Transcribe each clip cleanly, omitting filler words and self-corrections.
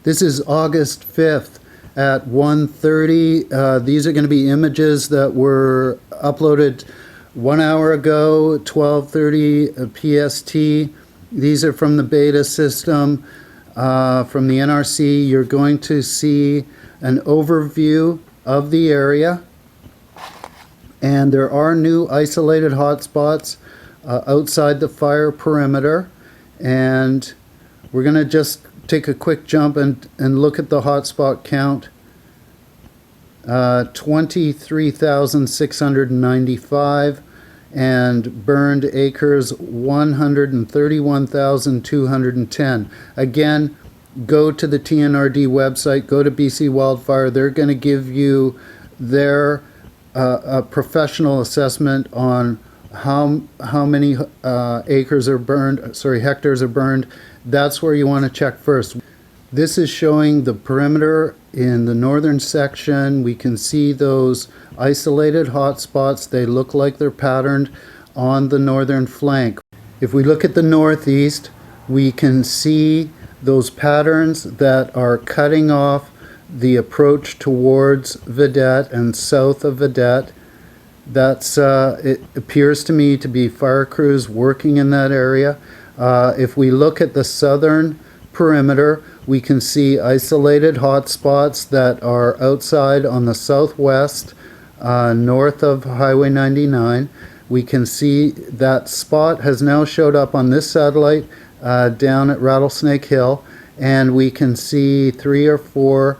This is August 5th at 1:30. These are going to be images that were uploaded 1 hour ago, 12:30 PST. These are from the beta system from the NRC. You're going to see an overview of the area. And there are new isolated hotspots outside the fire perimeter. And we're going to just take a quick jump and look at the hotspot count. 23,695 and burned acres 131,210. Again, go to the TNRD website, go to BC Wildfire. They're going to give you their a professional assessment on how many hectares are burned. That's where you want to check first. This is showing the perimeter in the northern section. We can see those isolated hotspots. They look like they're patterned on the northern flank. If we look at the northeast, we can see those patterns that are cutting off the approach towards Vedette and south of Vedette. That's it appears to me to be fire crews working in that area. If we look at the southern perimeter, we can see isolated hotspots that are outside on the southwest, north of Highway 99. We can see that spot has now showed up on this satellite down at Rattlesnake Hill, and we can see 3 or 4,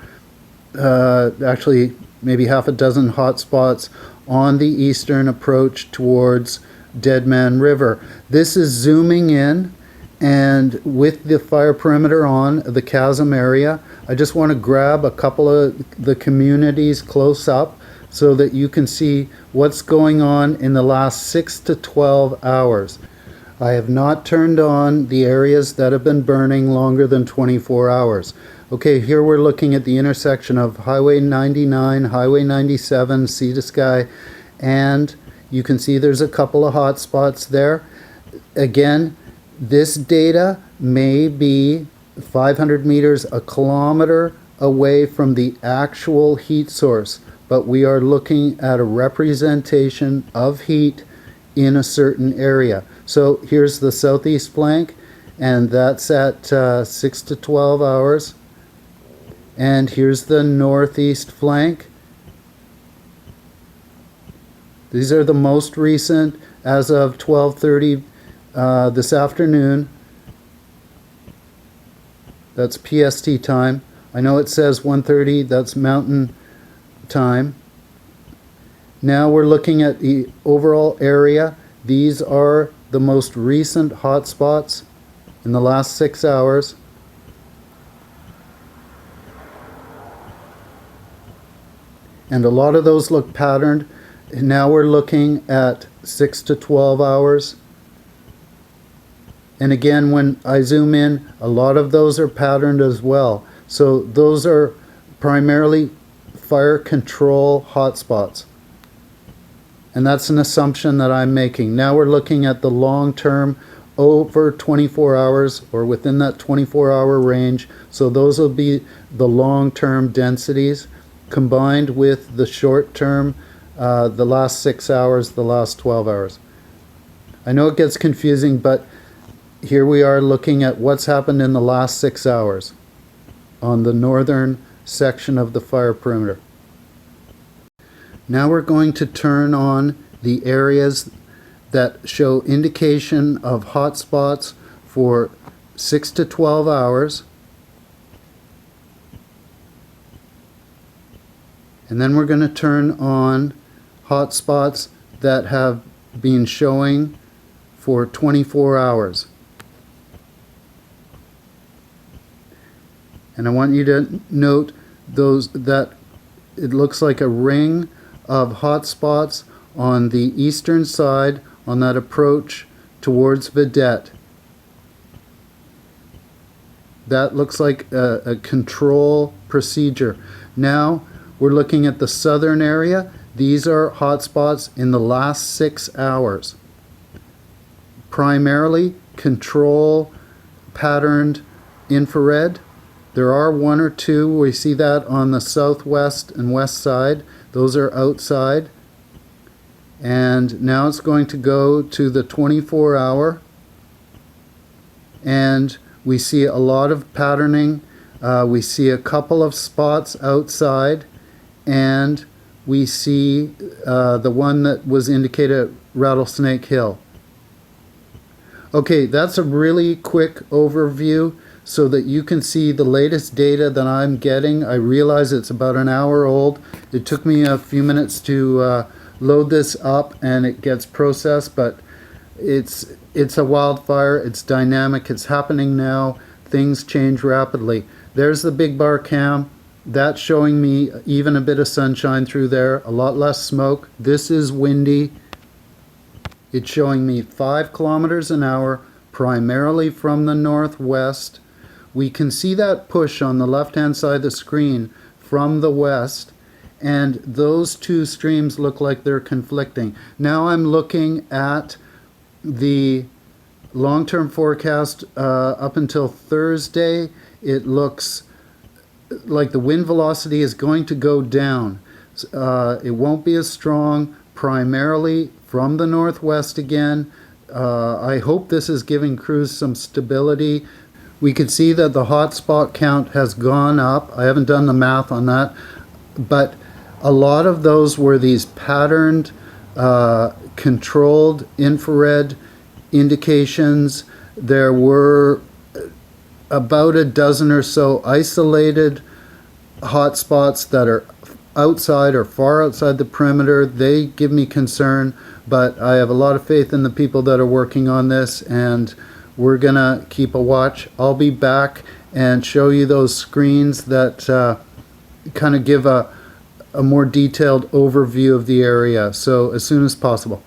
actually maybe half a dozen hotspots on the eastern approach towards Dead Man River. This is zooming in, and with the fire perimeter on the chasm area, I just want to grab a couple of the communities close up so that you can see what's going on in the last 6 to 12 hours. I have not turned on the areas that have been burning longer than 24 hours. Okay, here we're looking at the intersection of Highway 99, Highway 97, Sea to Sky, and you can see there's a couple of hot spots there. Again, this data may be 500 meters, a kilometer away from the actual heat source, but we are looking at a representation of heat in a certain area. So here's the southeast flank, and that's at 6 to 12 hours. And here's the northeast flank. These are the most recent as of 12:30 this afternoon. That's PST time. I know it says 1:30, that's Mountain time. Now we're looking at the overall area. These are the most recent hotspots in the last 6 hours. And a lot of those look patterned. Now we're looking at 6 to 12 hours. And again, when I zoom in, a lot of those are patterned as well. So those are primarily fire control hotspots. And that's an assumption that I'm making. Now we're looking at the long term over 24 hours or within that 24-hour range. So those will be the long-term densities combined with the short-term, the last 6 hours, the last 12 hours. I know it gets confusing, but here we are looking at what's happened in the last 6 hours on the northern section of the fire perimeter. Now we're going to turn on the areas that show indication of hotspots for 6 to 12 hours. And then we're going to turn on hotspots that have been showing for 24 hours. And I want you to note those that it looks like a ring of hotspots on the eastern side on that approach towards Vedette. That looks like a control procedure. Now we're looking at the southern area. These are hotspots in the last 6 hours. Primarily control patterned infrared. There are one or two. We see that on the southwest and west side. Those are outside. And now it's going to go to the 24-hour. And we see a lot of patterning. We see a couple of spots outside. And we see the one that was indicated at Rattlesnake Hill. Okay, that's a really quick overview so that you can see the latest data that I'm getting. I realize it's about an hour old. It took me a few minutes to load this up and it gets processed, but it's a wildfire. It's dynamic. It's happening now. Things change rapidly. There's the big bar cam. That's showing me even a bit of sunshine through there, a lot less smoke. This is windy. It's showing me 5 kilometers an hour, primarily from the northwest. We can see that push on the left-hand side of the screen from the west, and those two streams look like they're conflicting. Now I'm looking at the long-term forecast up until Thursday. It looks like the wind velocity is going to go down. It won't be as strong, primarily from the northwest again. I hope this is giving crews some stability. We could see that the hotspot count has gone up. I haven't done the math on that, but a lot of those were these patterned, controlled infrared indications. There were about a dozen or so isolated hotspots that are outside or far outside the perimeter. They give me concern, but I have a lot of faith in the people that are working on this, and we're gonna keep a watch. I'll be back and show you those screens that kind of give a more detailed overview of the area, so as soon as possible.